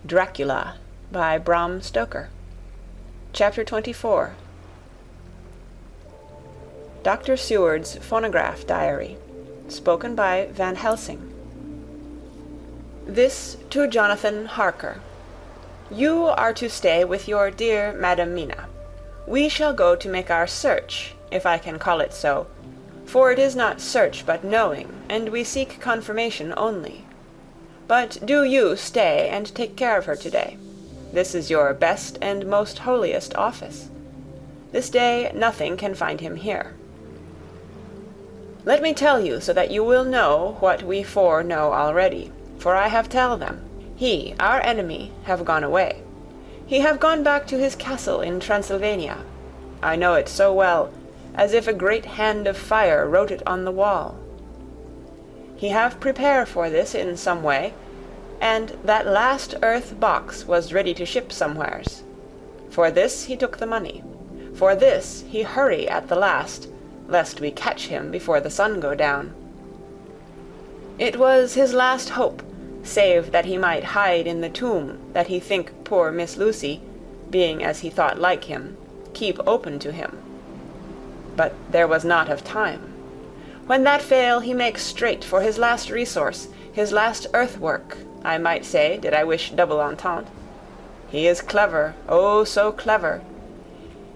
Dracula by Bram Stoker. Chapter 24. Dr. Seward's Phonograph Diary. Spoken by Van Helsing. This to Jonathan Harker. You are to stay with your dear Madam Mina. We shall go to make our search, if I can call it so, for it is not search but knowing, and we seek confirmation only. But do you stay and take care of her today. This is your best and most holiest office. This day nothing can find him here. Let me tell you so that you will know what we four know already, for I have tell them. He, our enemy, have gone away. He have gone back to his castle in Transylvania. I know it so well, as if a great hand of fire wrote it on the wall. He have prepare for this in some way, and that last earth box was ready to ship somewheres. For this he took the money. For this he hurry at the last, lest we catch him before the sun go down. It was his last hope, save that he might hide in the tomb that he think poor Miss Lucy, being as he thought like him, keep open to him. But there was not of time. When that fail, he makes straight for his last resource, his last earthwork, I might say, did I wish double entente. He is clever, oh so clever.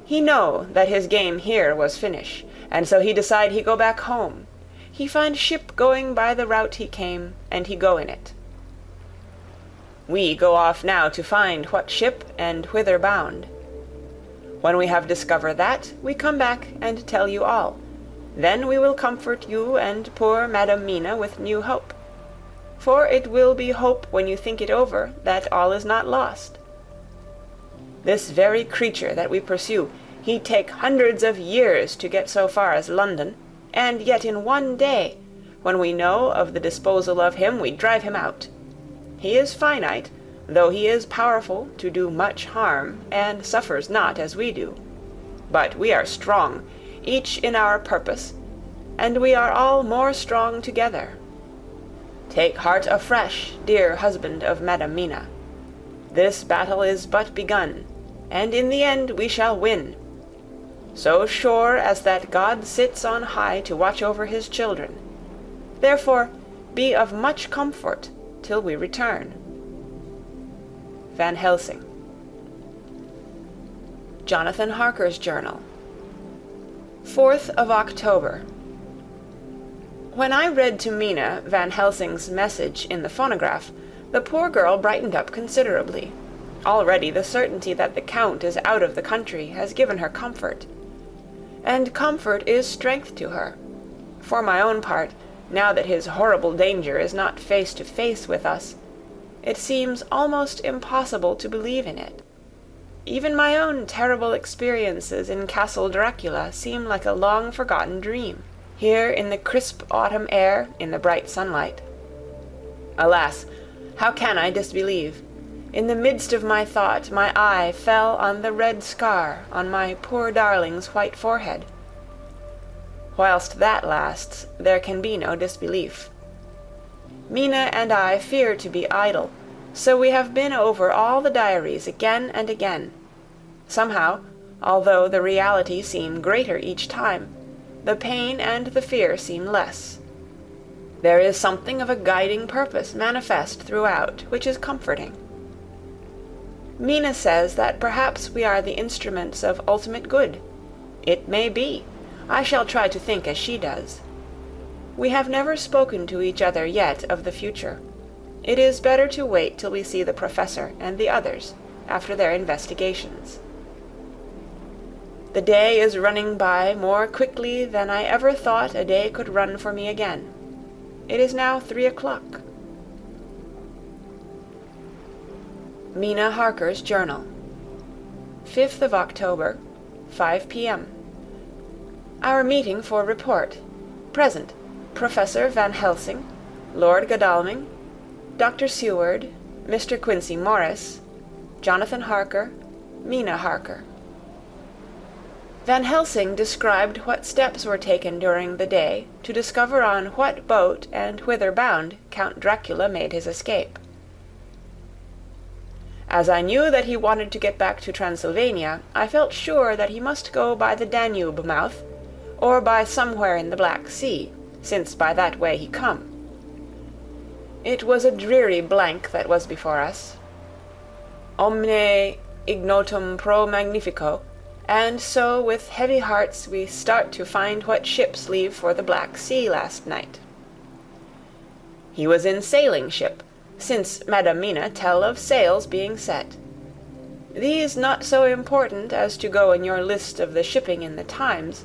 He know that his game here was finish, and so he decide he go back home. He find ship going by the route he came, and he go in it. We go off now to find what ship and whither bound. When we have discovered that, we come back and tell you all. Then we will comfort you and poor Madam Mina with new hope. For it will be hope when you think it over that all is not lost. This very creature that we pursue, he take hundreds of years to get so far as London, and yet in one day, when we know of the disposal of him, we drive him out. He is finite, though he is powerful to do much harm, and suffers not as we do. But we are strong, each in our purpose, and we are all more strong together. Take heart afresh, dear husband of Madam Mina. This battle is but begun, and in the end we shall win. So sure as that God sits on high to watch over his children. Therefore be of much comfort till we return. Van Helsing. Jonathan Harker's Journal. 4th of October. When I read to Mina Van Helsing's message in the phonograph, the poor girl brightened up considerably. Already the certainty that the Count is out of the country has given her comfort. And comfort is strength to her. For my own part, now that his horrible danger is not face to face with us, it seems almost impossible to believe in it. Even my own terrible experiences in Castle Dracula seem like a long-forgotten dream, here in the crisp autumn air, in the bright sunlight. Alas, how can I disbelieve? In the midst of my thought, my eye fell on the red scar on my poor darling's white forehead. Whilst that lasts, there can be no disbelief. Mina and I fear to be idle, so we have been over all the diaries again and again. Somehow, although the reality seem greater each time, the pain and the fear seem less. There is something of a guiding purpose manifest throughout, which is comforting. Mina says that perhaps we are the instruments of ultimate good. It may be. I shall try to think as she does. We have never spoken to each other yet of the future. It is better to wait till we see the professor and the others, after their investigations. The day is running by more quickly than I ever thought a day could run for me again. It is now 3 o'clock. Mina Harker's Journal. 5th of October, 5 p.m. Our meeting for report. Present, Professor Van Helsing, Lord Godalming, Dr. Seward, Mr. Quincy Morris, Jonathan Harker, Mina Harker. Van Helsing described what steps were taken during the day to discover on what boat and whither bound Count Dracula made his escape. As I knew that he wanted to get back to Transylvania, I felt sure that he must go by the Danube mouth, or by somewhere in the Black Sea, since by that way he come. It was a dreary blank that was before us. Omne ignotum pro magnifico, and so with heavy hearts we start to find what ships leave for the Black Sea last night. He was in sailing ship, since Madam Mina tell of sails being set. These not so important as to go in your list of the shipping in the Times,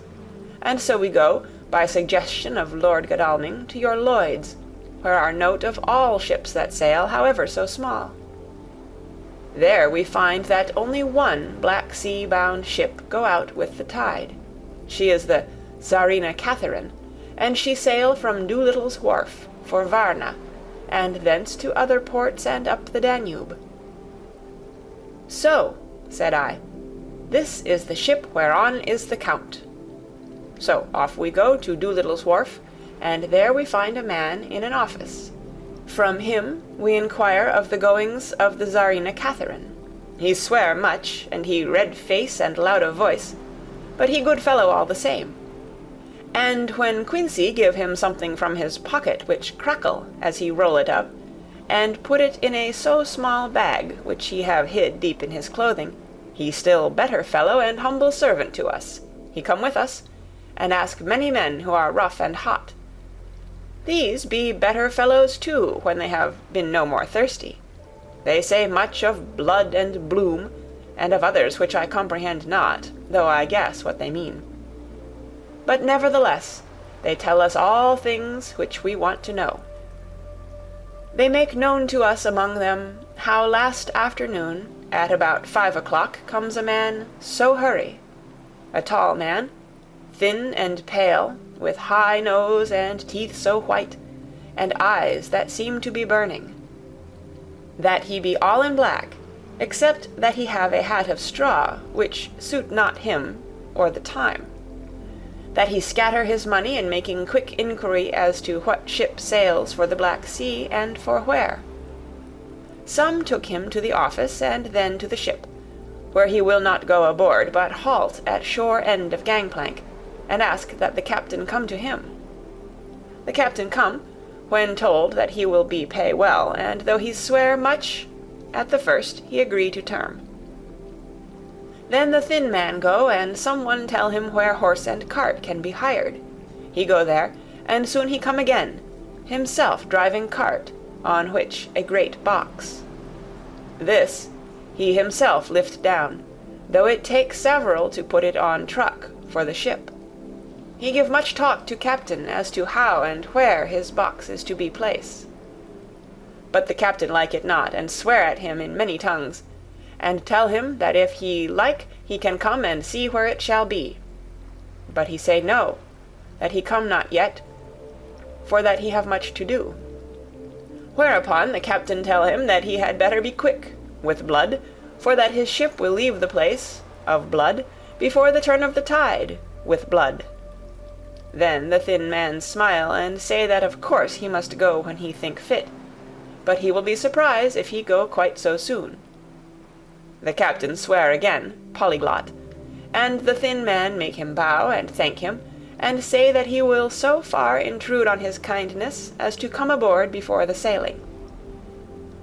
and so we go, by suggestion of Lord Godalming, to your Lloyd's, where are note of all ships that sail, however so small. There we find that only one Black Sea-bound ship go out with the tide. She is the Czarina Catherine, and she sail from Doolittle's wharf for Varna, and thence to other ports and up the Danube. So, said I, this is the ship whereon is the Count. So off we go to Doolittle's wharf, and there we find a man in an office. From him we inquire of the goings of the Czarina Catherine. He swear much, and he red face and loud of voice, but he good fellow all the same. And when Quincey give him something from his pocket which crackle as he roll it up, and put it in a so small bag which he have hid deep in his clothing, he still better fellow and humble servant to us. He come with us, and ask many men who are rough and hot. These be better fellows too, when they have been no more thirsty. They say much of blood and bloom, and of others which I comprehend not, though I guess what they mean. But nevertheless, they tell us all things which we want to know. They make known to us among them how last afternoon, at about 5 o'clock, comes a man so hurry, a tall man, thin and pale, with high nose and teeth so white, and eyes that seem to be burning. That he be all in black, except that he have a hat of straw, which suit not him or the time. That he scatter his money in making quick inquiry as to what ship sails for the Black Sea, and for where. Some took him to the office, and then to the ship, where he will not go aboard, but halt at shore end of gangplank, and ask that the captain come to him. The captain come, when told that he will be pay well, and though he swear much, at the first he agree to term. Then the thin man go, and some one tell him where horse and cart can be hired. He go there, and soon he come again, himself driving cart, on which a great box. This he himself lift down, though it take several to put it on truck for the ship. He give much talk to captain as to how and where his box is to be placed. But the captain like it not, and swear at him in many tongues, and tell him that if he like he can come and see where it shall be. But he say no, that he come not yet, for that he have much to do. Whereupon the captain tell him that he had better be quick, with blood, for that his ship will leave the place, of blood, before the turn of the tide, with blood. Then the thin man smile, and say that of course he must go when he think fit, but he will be surprised if he go quite so soon. The captain swear again, polyglot, and the thin man make him bow and thank him, and say that he will so far intrude on his kindness as to come aboard before the sailing.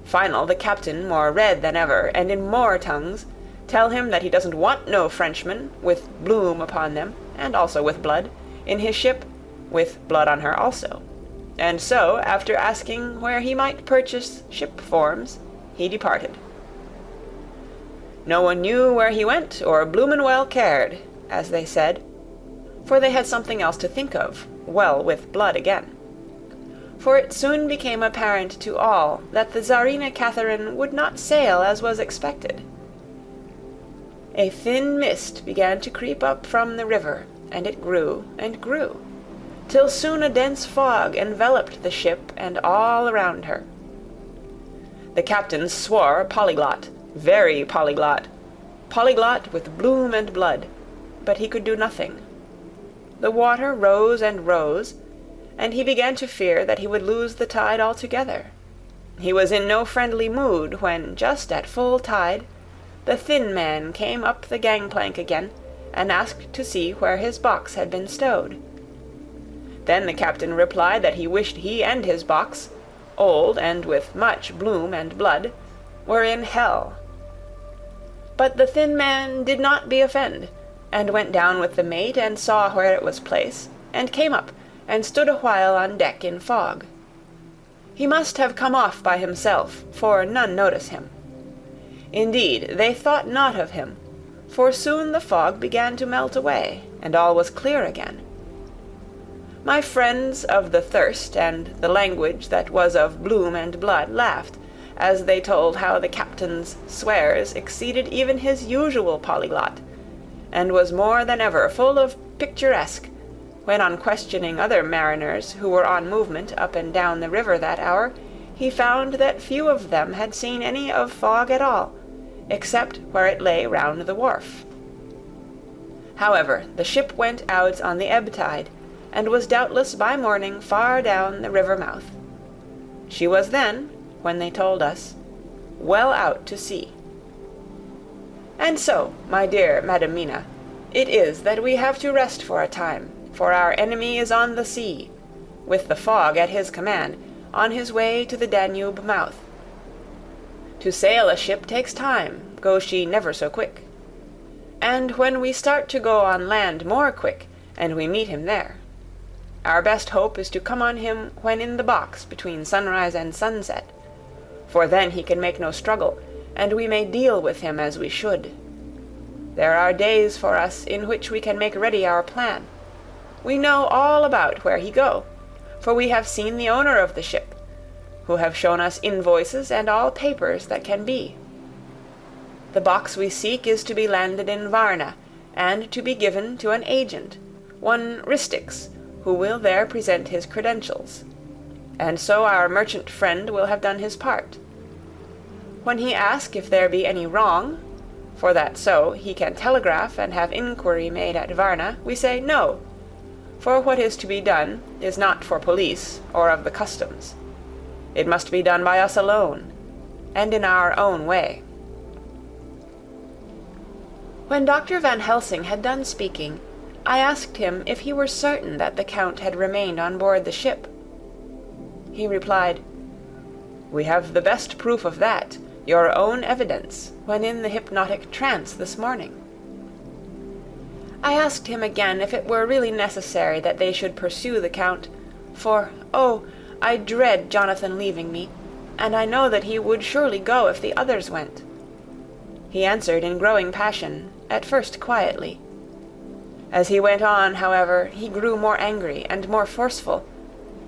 Final, the captain, more red than ever, and in more tongues, tell him that he doesn't want no Frenchmen, with bloom upon them, and also with blood, in his ship, with blood on her also. And so, after asking where he might purchase ship forms, he departed. No one knew where he went, or bloomin' well cared, as they said, for they had something else to think of, well with blood again. For it soon became apparent to all that the Czarina Catherine would not sail as was expected. A thin mist began to creep up from the river, and it grew and grew, till soon a dense fog enveloped the ship and all around her. The captain swore polyglot, very polyglot, polyglot with bloom and blood, but he could do nothing. The water rose and rose, and he began to fear that he would lose the tide altogether. He was in no friendly mood when, just at full tide, the thin man came up the gangplank again, and asked to see where his box had been stowed. Then the captain replied that he wished he and his box, old and with much bloom and blood, were in hell. But the thin man did not be offend, and went down with the mate and saw where it was placed, and came up and stood a while on deck in fog. He must have come off by himself, for none notice him. Indeed, they thought not of him, for soon the fog began to melt away, and all was clear again. My friends of the thirst and the language that was of bloom and blood laughed, as they told how the captain's swears exceeded even his usual polyglot, and was more than ever full of picturesque, when on questioning other mariners who were on movement up and down the river that hour, he found that few of them had seen any of fog at all, except where it lay round the wharf. However, the ship went out on the ebb tide, and was doubtless by morning far down the river mouth. She was then, when they told us, well out to sea. And so, my dear Madam Mina, it is that we have to rest for a time, for our enemy is on the sea, with the fog at his command, on his way to the Danube mouth. To sail a ship takes time, go she never so quick. And when we start to go on land more quick, and we meet him there, our best hope is to come on him when in the box between sunrise and sunset, for then he can make no struggle, and we may deal with him as we should. There are days for us in which we can make ready our plan. We know all about where he go, for we have seen the owner of the ship, who have shown us invoices and all papers that can be. The box we seek is to be landed in Varna, and to be given to an agent, one Ristix, who will there present his credentials. And so our merchant friend will have done his part. When he asks if there be any wrong, for that so he can telegraph and have inquiry made at Varna, we say no, for what is to be done is not for police or of the customs. It must be done by us alone, and in our own way. When Dr. Van Helsing had done speaking, I asked him if he were certain that the Count had remained on board the ship. He replied, "We have the best proof of that, your own evidence, when in the hypnotic trance this morning." I asked him again if it were really necessary that they should pursue the Count, for, oh, I dread Jonathan leaving me, and I know that he would surely go if the others went. He answered in growing passion, at first quietly. As he went on, however, he grew more angry and more forceful,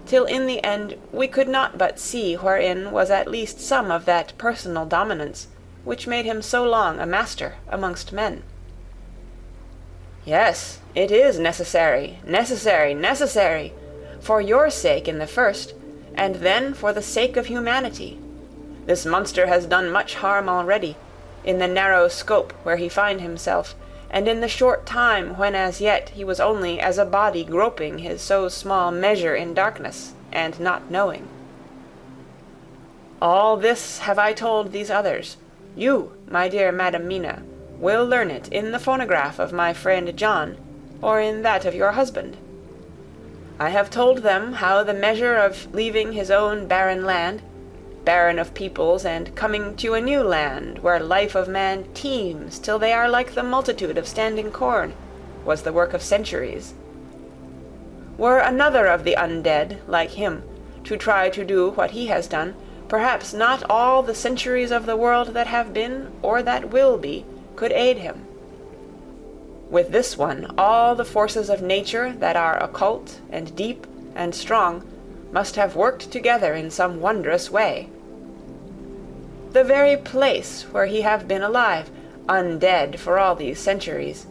till in the end we could not but see wherein was at least some of that personal dominance which made him so long a master amongst men. "Yes, it is necessary, necessary, necessary, for your sake in the first, and then for the sake of humanity. This monster has done much harm already, in the narrow scope where he find himself, and in the short time when as yet he was only as a body groping his so small measure in darkness, and not knowing. All this have I told these others. You, my dear Madam Mina, will learn it in the phonograph of my friend John, or in that of your husband. I have told them how the measure of leaving his own barren land, barren of peoples, and coming to a new land where life of man teems till they are like the multitude of standing corn, was the work of centuries. Were another of the undead, like him, to try to do what he has done, perhaps not all the centuries of the world that have been, or that will be, could aid him. With this one, all the forces of nature that are occult and deep and strong must have worked together in some wondrous way. The very place where he have been alive, undead for all these centuries,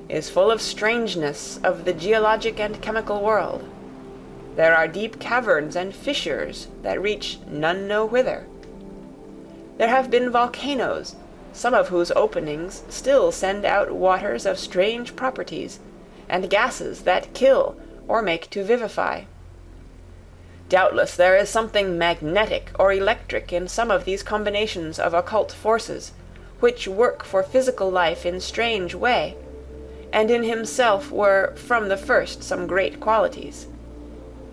is full of strangeness of the geologic and chemical world. There are deep caverns and fissures that reach none know whither. There have been volcanoes, some of whose openings still send out waters of strange properties, and gases that kill or make to vivify. Doubtless there is something magnetic or electric in some of these combinations of occult forces, which work for physical life in strange way, and in himself were from the first some great qualities.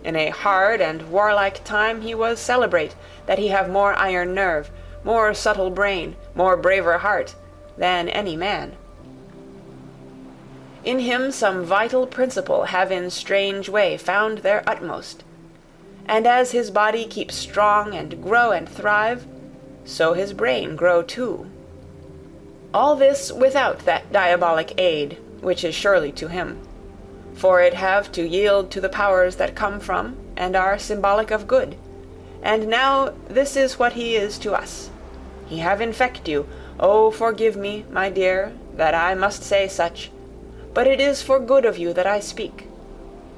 In a hard and warlike time he was celebrate that he have more iron nerve, more subtle brain, more braver heart, than any man. In him some vital principle have in strange way found their utmost, and as his body keeps strong and grow and thrive, so his brain grow too. All this without that diabolic aid, which is surely to him, for it have to yield to the powers that come from, and are symbolic of good. And now this is what he is to us. He have infect you, oh forgive me, my dear, that I must say such, but it is for good of you that I speak.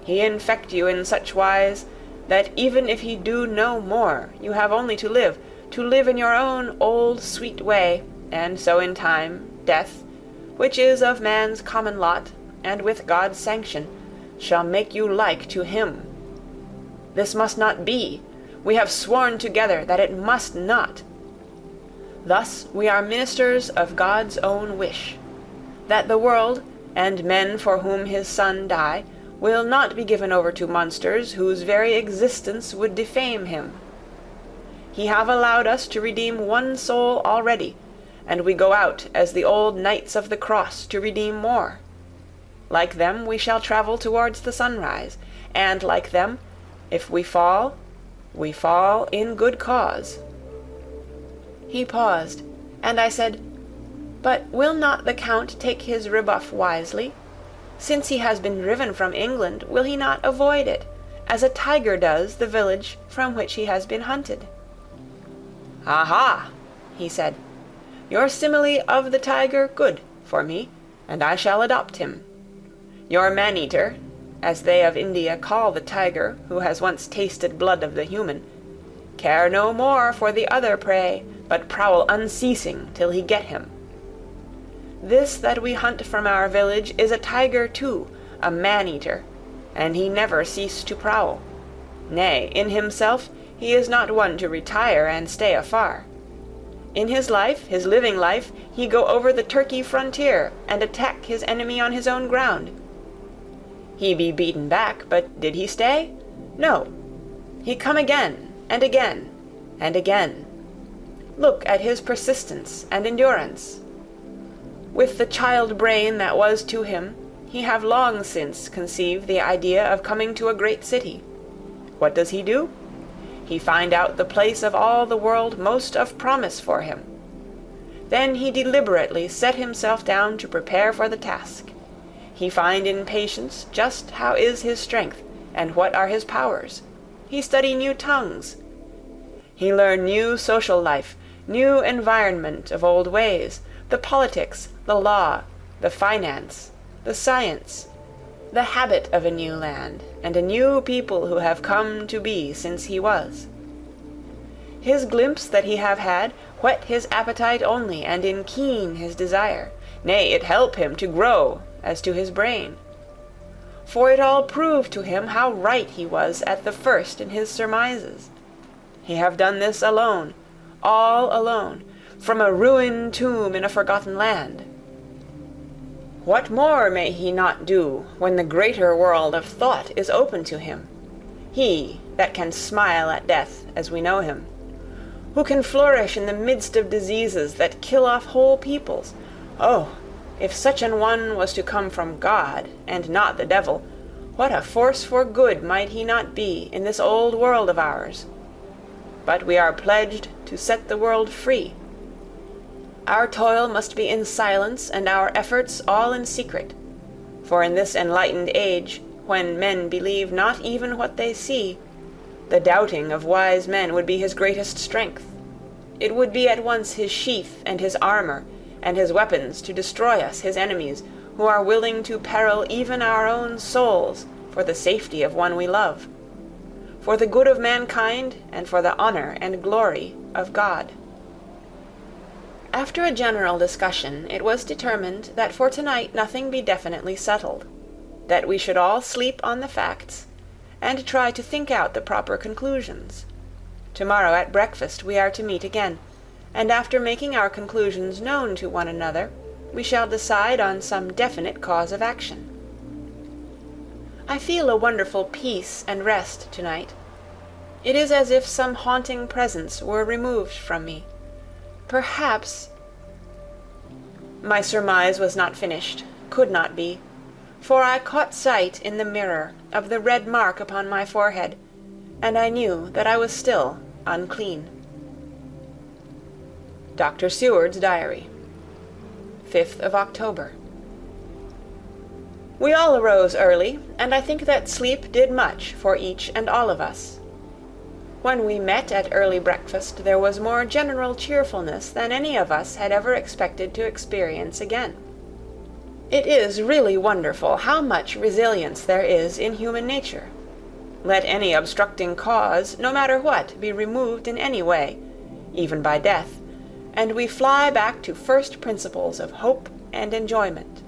He infect you in such wise, that even if he do no more, you have only to live in your own old sweet way, and so in time, death, which is of man's common lot, and with God's sanction, shall make you like to him. This must not be. We have sworn together that it must not. Thus we are ministers of God's own wish, that the world, and men for whom his Son die, will not be given over to monsters whose very existence would defame him. He have allowed us to redeem one soul already, and we go out as the old knights of the cross to redeem more. Like them we shall travel towards the sunrise, and like them, if we fall in good cause. He paused, and I said, But will not the Count take his rebuff wisely? Since he has been driven from England, will he not avoid it, as a tiger does the village from which he has been hunted? Aha, he said, your simile of the tiger good for me, and I shall adopt him. Your man-eater, as they of India call the tiger who has once tasted blood of the human, care no more for the other prey, but prowl unceasing till he get him. This that we hunt from our village is a tiger too, a man-eater, and he never cease to prowl. Nay, in himself he is not one to retire and stay afar. In his life, his living life, he go over the Turkey frontier, and attack his enemy on his own ground. He be beaten back, but did he stay? No. He come again, and again, and again. Look at his persistence and endurance. With the child brain that was to him, he have long since conceived the idea of coming to a great city. What does he do? He find out the place of all the world most of promise for him. Then he deliberately set himself down to prepare for the task. He find in patience just how is his strength, and what are his powers. He study new tongues. He learn new social life, new environment of old ways, the politics, the law, the finance, the science, the habit of a new land, and a new people who have come to be since he was. His glimpse that he have had whet his appetite only, and in keen his desire, nay, it help him to grow as to his brain. For it all proved to him how right he was at the first in his surmises. He have done this alone, all alone, from a ruined tomb in a forgotten land. What more may he not do when the greater world of thought is open to him? He that can smile at death as we know him, who can flourish in the midst of diseases that kill off whole peoples. Oh, if such an one was to come from God, and not the devil, what a force for good might he not be in this old world of ours! But we are pledged to set the world free. Our toil must be in silence, and our efforts all in secret. For in this enlightened age, when men believe not even what they see, the doubting of wise men would be his greatest strength. It would be at once his sheath and his armor, and his weapons to destroy us, his enemies, who are willing to peril even our own souls for the safety of one we love, for the good of mankind, and for the honor and glory of God. After a general discussion, it was determined that for tonight nothing be definitely settled, that we should all sleep on the facts, and try to think out the proper conclusions. Tomorrow at breakfast we are to meet again, and after making our conclusions known to one another, we shall decide on some definite cause of action. I feel a wonderful peace and rest tonight. It is as if some haunting presence were removed from me. Perhaps— My surmise was not finished, could not be, for I caught sight in the mirror of the red mark upon my forehead, and I knew that I was still unclean. Dr. Seward's Diary, 5th of October. We all arose early, and I think that sleep did much for each and all of us. When we met at early breakfast there was more general cheerfulness than any of us had ever expected to experience again. It is really wonderful how much resilience there is in human nature. Let any obstructing cause, no matter what, be removed in any way, even by death, and we fly back to first principles of hope and enjoyment.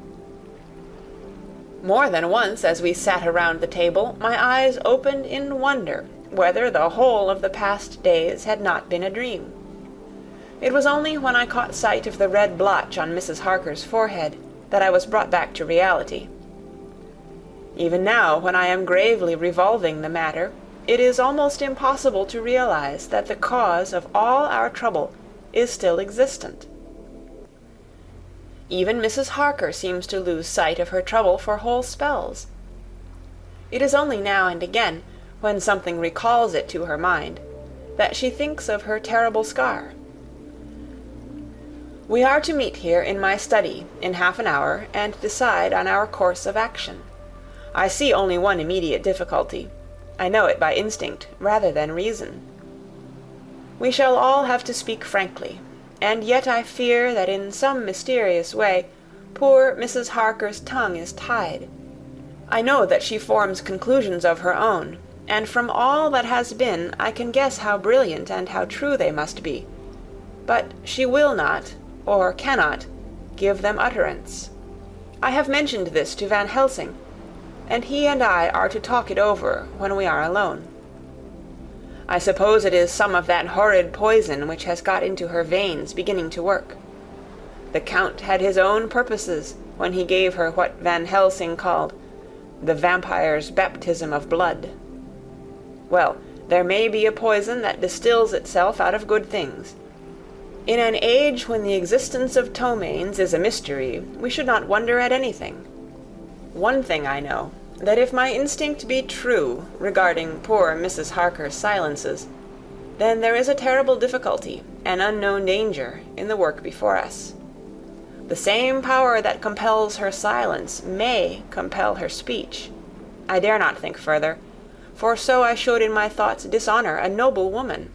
More than once as we sat around the table, my eyes opened in wonder whether the whole of the past days had not been a dream. It was only when I caught sight of the red blotch on Mrs. Harker's forehead that I was brought back to reality. Even now, when I am gravely revolving the matter, it is almost impossible to realize that the cause of all our trouble is still existent. Even Mrs. Harker seems to lose sight of her trouble for whole spells. It is only now and again, when something recalls it to her mind, that she thinks of her terrible scar. We are to meet here in my study in half an hour and decide on our course of action. I see only one immediate difficulty. I know it by instinct rather than reason. We shall all have to speak frankly, and yet I fear that in some mysterious way poor Mrs. Harker's tongue is tied. I know that she forms conclusions of her own, and from all that has been I can guess how brilliant and how true they must be. But she will not, or cannot, give them utterance. I have mentioned this to Van Helsing, and he and I are to talk it over when we are alone. I suppose it is some of that horrid poison which has got into her veins beginning to work. The Count had his own purposes when he gave her what Van Helsing called the vampire's baptism of blood. Well, there may be a poison that distills itself out of good things. In an age when the existence of ptomaines is a mystery, we should not wonder at anything. One thing I know, that if my instinct be true regarding poor Mrs. Harker's silences, then there is a terrible difficulty, an unknown danger, in the work before us. The same power that compels her silence may compel her speech. I dare not think further, for so I should in my thoughts dishonor a noble woman.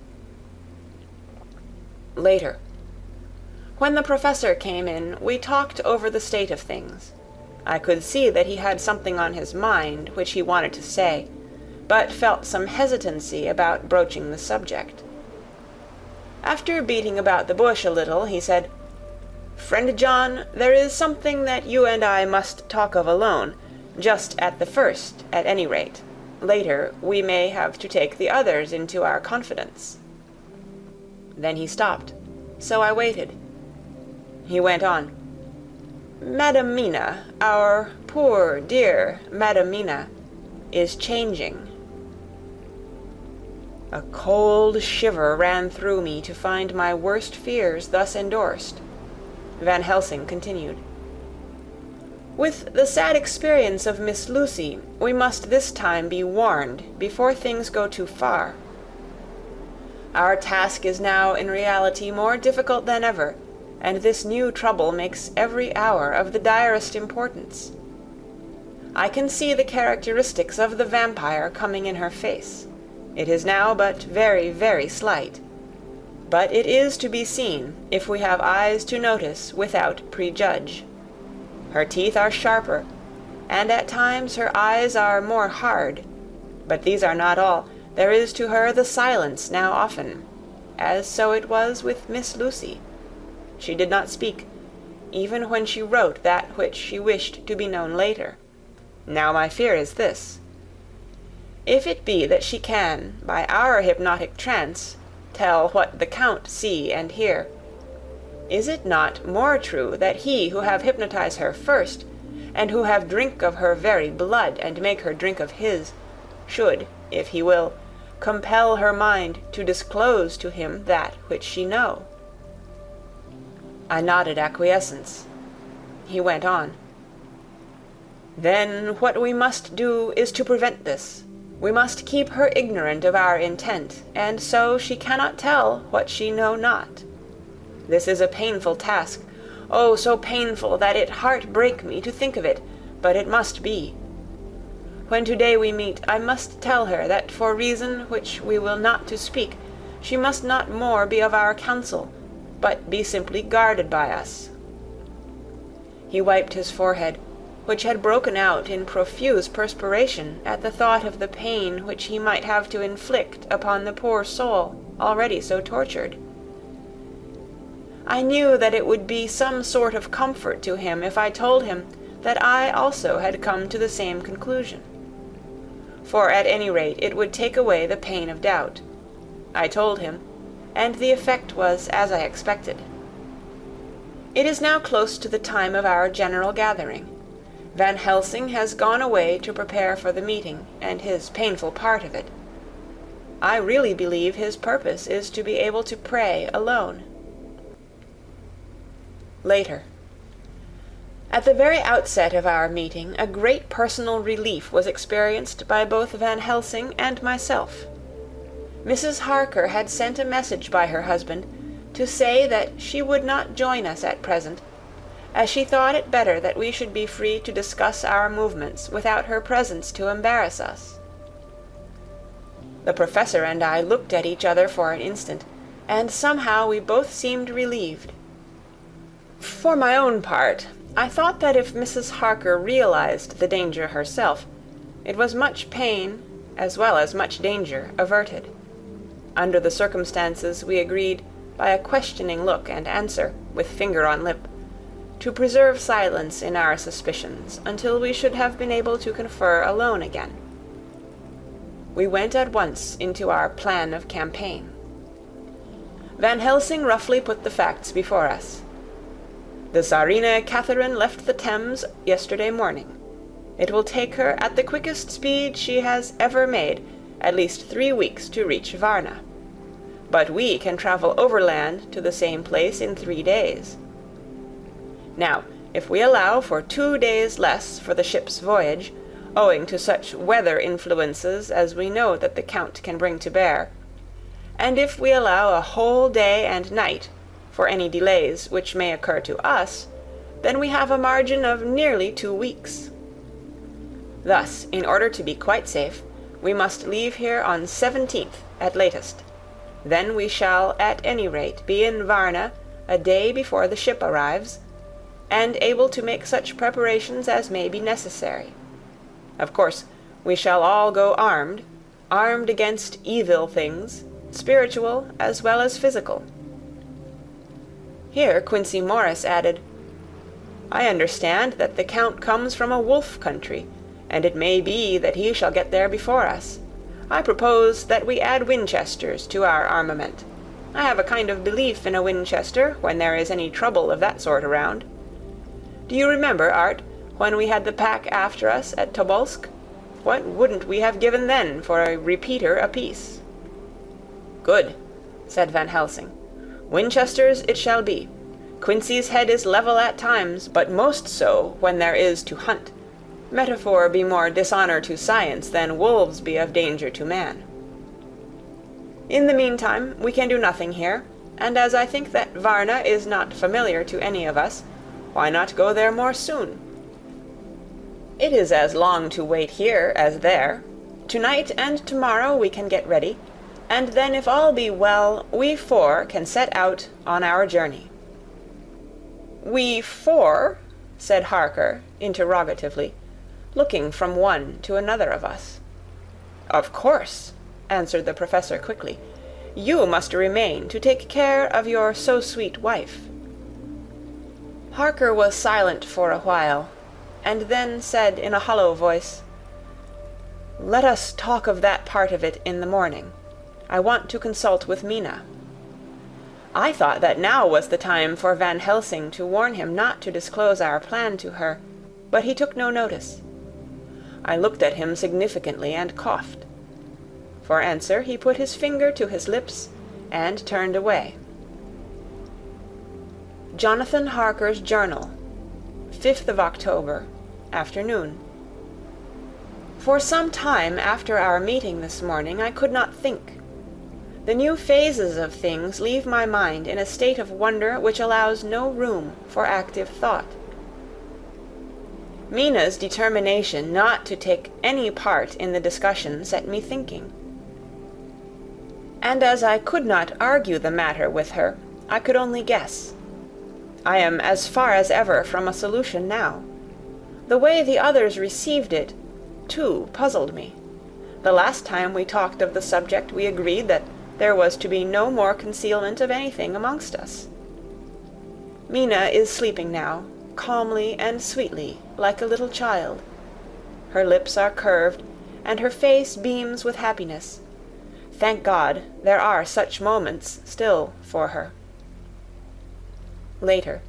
Later. When the professor came in, we talked over the state of things. I could see that he had something on his mind which he wanted to say, but felt some hesitancy about broaching the subject. After beating about the bush a little, he said, "Friend John, there is something that you and I must talk of alone, just at the first, at any rate. Later, we may have to take the others into our confidence." Then he stopped, so I waited. He went on, "Madam Mina, our poor, dear Madam Mina, is changing." A cold shiver ran through me to find my worst fears thus endorsed. Van Helsing continued, "With the sad experience of Miss Lucy, we must this time be warned before things go too far. Our task is now in reality more difficult than ever, and this new trouble makes every hour of the direst importance. I can see the characteristics of the vampire coming in her face. It is now but very, very slight. But it is to be seen, if we have eyes to notice without prejudge. Her teeth are sharper, and at times her eyes are more hard. But these are not all. There is to her the silence now often, as so it was with Miss Lucy. She did not speak, even when she wrote that which she wished to be known later. Now my fear is this. If it be that she can, by our hypnotic trance, tell what the Count see and hear, is it not more true that he who have hypnotized her first, and who have drink of her very blood and make her drink of his, should, if he will, compel her mind to disclose to him that which she know?" I nodded acquiescence. He went on. "Then what we must do is to prevent this. We must keep her ignorant of our intent, and so she cannot tell what she know not. This is a painful task, oh, so painful that it heart break me to think of it, but it must be. When today we meet, I must tell her that for reason which we will not to speak, she must not more be of our counsel, but be simply guarded by us." He wiped his forehead, which had broken out in profuse perspiration at the thought of the pain which he might have to inflict upon the poor soul already so tortured. I knew that it would be some sort of comfort to him if I told him that I also had come to the same conclusion. For at any rate it would take away the pain of doubt. I told him, and the effect was as I expected. It is now close to the time of our general gathering. Van Helsing has gone away to prepare for the meeting, and his painful part of it. I really believe his purpose is to be able to pray alone. Later. At the very outset of our meeting, a great personal relief was experienced by both Van Helsing and myself. Mrs. Harker had sent a message by her husband to say that she would not join us at present, as she thought it better that we should be free to discuss our movements without her presence to embarrass us. The Professor and I looked at each other for an instant, and somehow we both seemed relieved. For my own part, I thought that if Mrs. Harker realized the danger herself, it was much pain, as well as much danger, averted. Under the circumstances, we agreed, by a questioning look and answer, with finger on lip, to preserve silence in our suspicions until we should have been able to confer alone again. We went at once into our plan of campaign. Van Helsing roughly put the facts before us. The Tsarina Catherine left the Thames yesterday morning. It will take her at the quickest speed she has ever made at least 3 weeks to reach Varna. But we can travel overland to the same place in 3 days. Now, if we allow for 2 days less for the ship's voyage, owing to such weather influences as we know that the Count can bring to bear, and if we allow a whole day and night for any delays which may occur to us, then we have a margin of nearly 2 weeks. Thus, in order to be quite safe, we must leave here on 17th at latest. Then we shall at any rate be in Varna a day before the ship arrives, and able to make such preparations as may be necessary. Of course, we shall all go armed against evil things, spiritual as well as physical. Here Quincey Morris added, "I understand that the Count comes from a wolf country, and it may be that he shall get there before us. I propose that we add Winchesters to our armament. I have a kind of belief in a Winchester when there is any trouble of that sort around. Do you remember, Art, when we had the pack after us at Tobolsk? What wouldn't we have given then for a repeater apiece?" "Good," said Van Helsing. "Winchesters it shall be. Quincey's head is level at times, but most so when there is to hunt. Metaphor be more dishonour to science than wolves be of danger to man. In the meantime, we can do nothing here, and as I think that Varna is not familiar to any of us, why not go there more soon? It is as long to wait here as there. Tonight and tomorrow we can get ready, and then if all be well, we 4 can set out on our journey." "We 4?" said Harker, interrogatively, looking from one to another of us. "Of course," answered the Professor quickly. "You must remain to take care of your so-sweet wife." Harker was silent for a while, and then said in a hollow voice, Let us talk of that part of it in the morning. I want to consult with Mina." I thought that now was the time for Van Helsing to warn him not to disclose our plan to her, but he took no notice. I looked at him significantly and coughed. For answer he put his finger to his lips and turned away. Jonathan Harker's Journal, 5th of October, afternoon. For some time after our meeting this morning I could not think. The new phases of things leave my mind in a state of wonder which allows no room for active thought. Mina's determination not to take any part in the discussion set me thinking. And as I could not argue the matter with her, I could only guess. I am as far as ever from a solution now. The way the others received it, too, puzzled me. The last time we talked of the subject we agreed that there was to be no more concealment of anything amongst us. Mina is sleeping now, calmly and sweetly, like a little child. Her lips are curved, and her face beams with happiness. Thank God, there are such moments still for her. Later.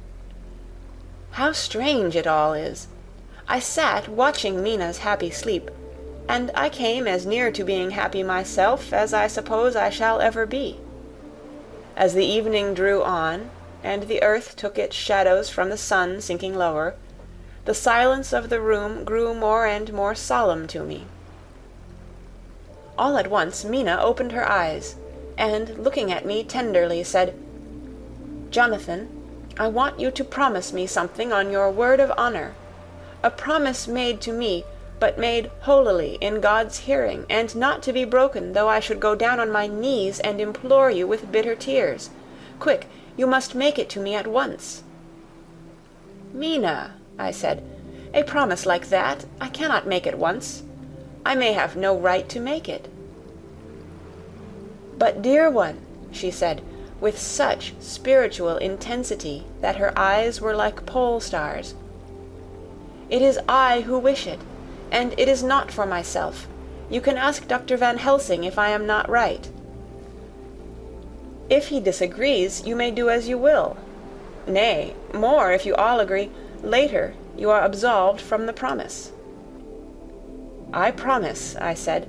How strange it all is! I sat watching Mina's happy sleep, and I came as near to being happy myself as I suppose I shall ever be. As the evening drew on, and the earth took its shadows from the sun sinking lower, the silence of the room grew more and more solemn to me. All at once Mina opened her eyes, and, looking at me tenderly, said, "Jonathan, I want you to promise me something on your word of honor, a promise made to me, but made holily in God's hearing, and not to be broken though I should go down on my knees and implore you with bitter tears. Quick, you must make it to me at once." "Mina," I said, "a promise like that I cannot make at once. I may have no right to make it." "But, dear one," she said, with such spiritual intensity that her eyes were like pole stars, "it is I who wish it, and it is not for myself. You can ask Dr. Van Helsing if I am not right. If he disagrees, you may do as you will. Nay, more, if you all agree, later you are absolved from the promise." "I promise," I said,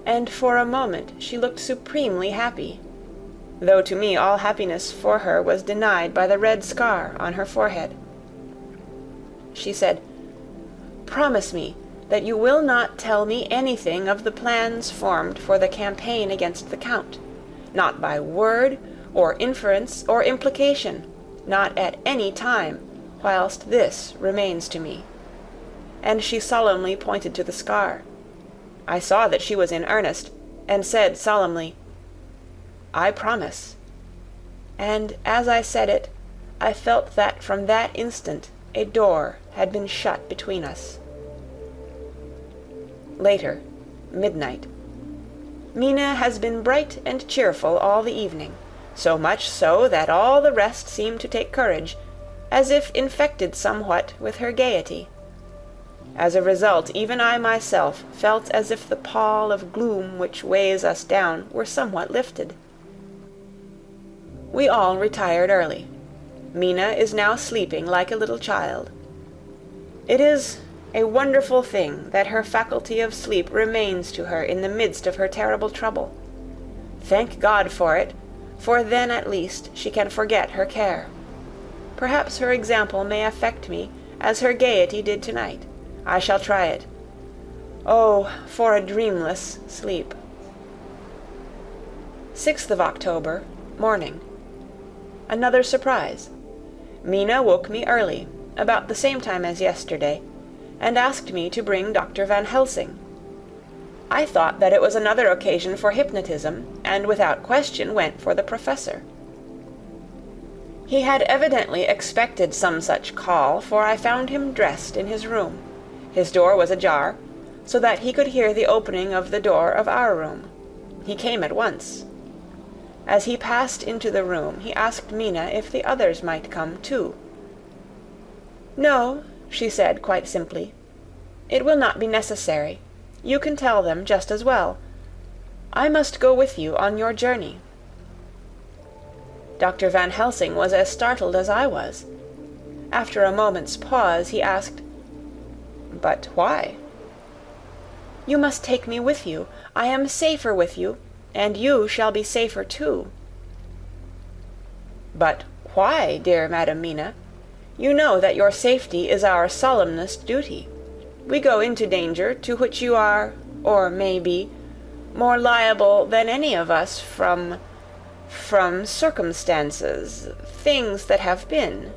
and for a moment she looked supremely happy, though to me all happiness for her was denied by the red scar on her forehead. She said, "Promise me that you will not tell me anything of the plans formed for the campaign against the Count, not by word, or inference, or implication, not at any time, whilst this remains to me." And she solemnly pointed to the scar. I saw that she was in earnest, and said solemnly, "I promise." And as I said it, I felt that from that instant a door had been shut between us. Later, midnight. Mina has been bright and cheerful all the evening, so much so that all the rest seem to take courage, as if infected somewhat with her gaiety. As a result, even I myself felt as if the pall of gloom which weighs us down were somewhat lifted. We all retired early. Mina is now sleeping like a little child. It is a wonderful thing that her faculty of sleep remains to her in the midst of her terrible trouble. Thank God for it, for then at least she can forget her care. Perhaps her example may affect me as her gaiety did tonight. I shall try it. Oh, for a dreamless sleep. 6th of October, morning. Another surprise. Mina woke me early, about the same time as yesterday, and asked me to bring Dr. Van Helsing. I thought that it was another occasion for hypnotism, and without question went for the professor. He had evidently expected some such call, for I found him dressed in his room. His door was ajar, so that he could hear the opening of the door of our room. He came at once. As he passed into the room, he asked Mina if the others might come too. "No," she said quite simply. "It will not be necessary. You can tell them just as well. I must go with you on your journey." Dr. Van Helsing was as startled as I was. After a moment's pause, he asked, "But why?" "You must take me with you. I am safer with you, and you shall be safer too." "But why, dear Madam Mina? You know that your safety is our solemnest duty. We go into danger to which you are, or may be, more liable than any of us from circumstances, things that have been."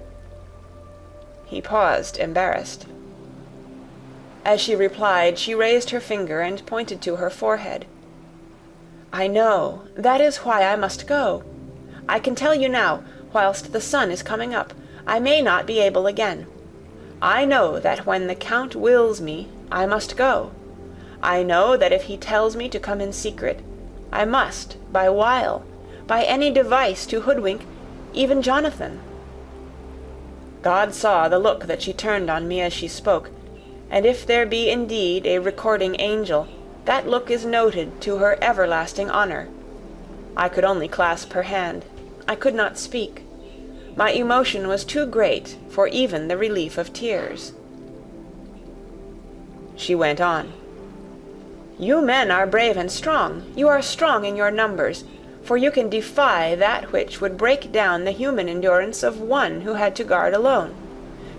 He paused, embarrassed. As she replied, she raised her finger and pointed to her forehead. "I know. That is why I must go. I can tell you now, whilst the sun is coming up, I may not be able again. I know that when the Count wills me, I must go. I know that if he tells me to come in secret, I must, by wile, by any device to hoodwink, even Jonathan." God saw the look that she turned on me as she spoke, and if there be indeed a recording angel, that look is noted to her everlasting honor. I could only clasp her hand. I could not speak. My emotion was too great for even the relief of tears. She went on. "You men are brave and strong. You are strong in your numbers, for you can defy that which would break down the human endurance of one who had to guard alone.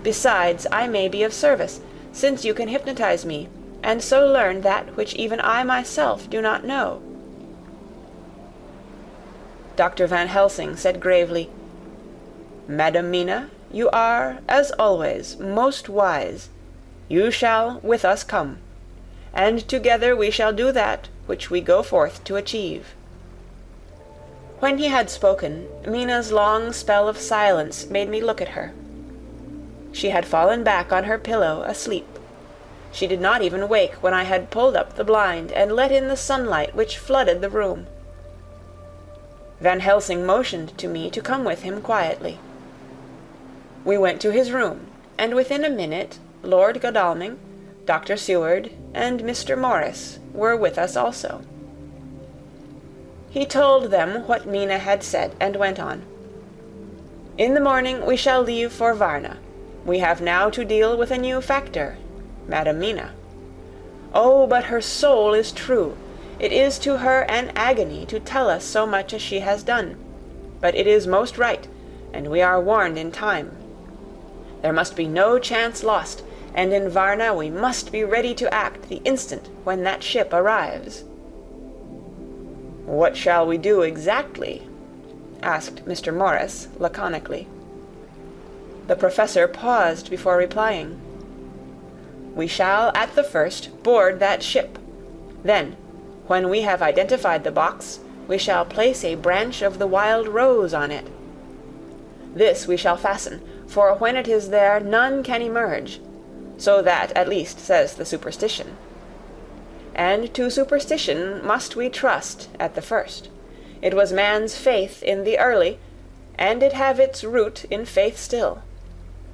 Besides, I may be of service, since you can hypnotize me, and so learn that which even I myself do not know." Dr. Van Helsing said gravely, "Madam Mina, you are, as always, most wise. You shall with us come, and together we shall do that which we go forth to achieve." When he had spoken, Mina's long spell of silence made me look at her. She had fallen back on her pillow, asleep. She did not even wake when I had pulled up the blind and let in the sunlight which flooded the room. Van Helsing motioned to me to come with him quietly. We went to his room, and within a minute Lord Godalming, Dr. Seward, and Mr. Morris were with us also. He told them what Mina had said, and went on. "In the morning we shall leave for Varna. We have now to deal with a new factor, Madam Mina. Oh, but her soul is true. It is to her an agony to tell us so much as she has done. But it is most right, and we are warned in time. There must be no chance lost, and in Varna we must be ready to act the instant when that ship arrives." "What shall we do exactly?" asked Mr. Morris laconically. The professor paused before replying. "We shall at the first board that ship. Then, when we have identified the box, we shall place a branch of the wild rose on it. This we shall fasten, for when it is there none can emerge. So that, at least, says the superstition. And to superstition must we trust at the first. It was man's faith in the early, and it have its root in faith still.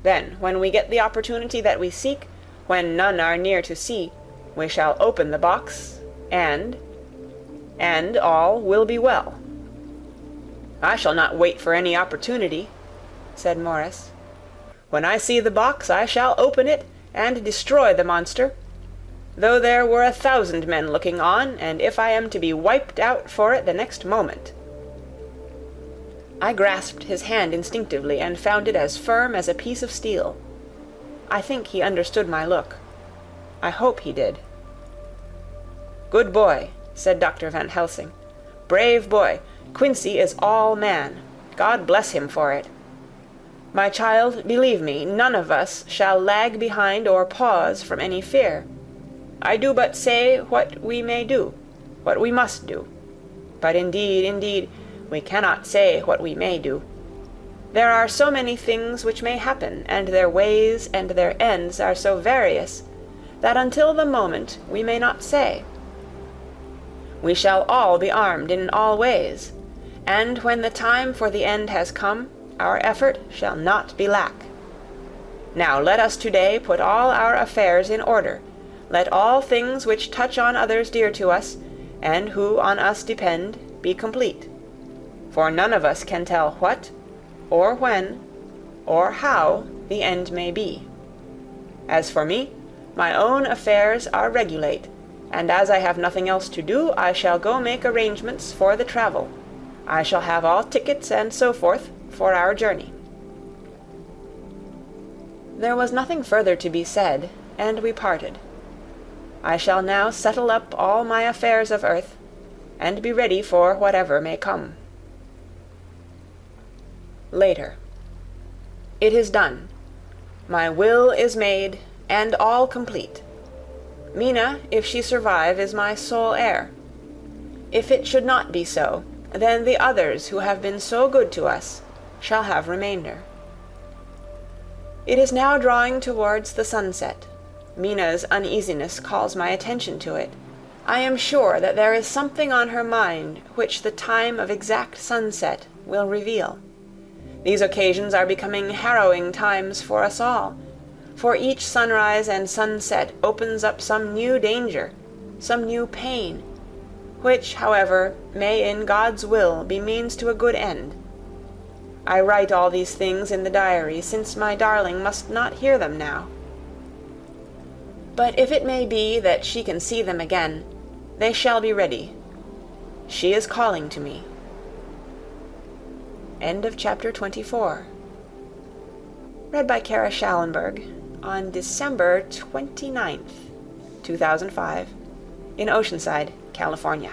Then, when we get the opportunity that we seek, when none are near to see, we shall open the box, and all will be well." "I shall not wait for any opportunity," said Morris. "When I see the box, I shall open it and destroy the monster, though there were 1,000 men looking on, and if I am to be wiped out for it the next moment." I grasped his hand instinctively and found it as firm as a piece of steel. I think he understood my look. I hope he did. "Good boy," said Dr. Van Helsing. "Brave boy. Quincy is all man. God bless him for it. My child, believe me, none of us shall lag behind or pause from any fear. I do but say what we may do, what we must do. But indeed, we cannot say what we may do. There are so many things which may happen, and their ways and their ends are so various, that until the moment we may not say. We shall all be armed in all ways, and when the time for the end has come, our effort shall not be lack. Now let us today put all our affairs in order, Let all things which touch on others dear to us, and who on us depend, be complete. For none of us can tell what, or when, or how the end may be. As for me, my own affairs are regulate, and as I have nothing else to do, I shall go make arrangements for the travel. I shall have all tickets and so forth for our journey." There was nothing further to be said, and we parted. I shall now settle up all my affairs of earth, and be ready for whatever may come. Later. It is done. My will is made, and all complete. Mina, if she survive, is my sole heir. If it should not be so, then the others who have been so good to us shall have remainder. It is now drawing towards the sunset. Mina's uneasiness calls my attention to it. I am sure that there is something on her mind which the time of exact sunset will reveal. These occasions are becoming harrowing times for us all, for each sunrise and sunset opens up some new danger, some new pain, which, however, may in God's will be means to a good end. I write all these things in the diary, since my darling must not hear them now. But if it may be that she can see them again, they shall be ready. She is calling to me. End of chapter 24. Read by Kara Schallenberg on December 29th, 2005, in Oceanside, California.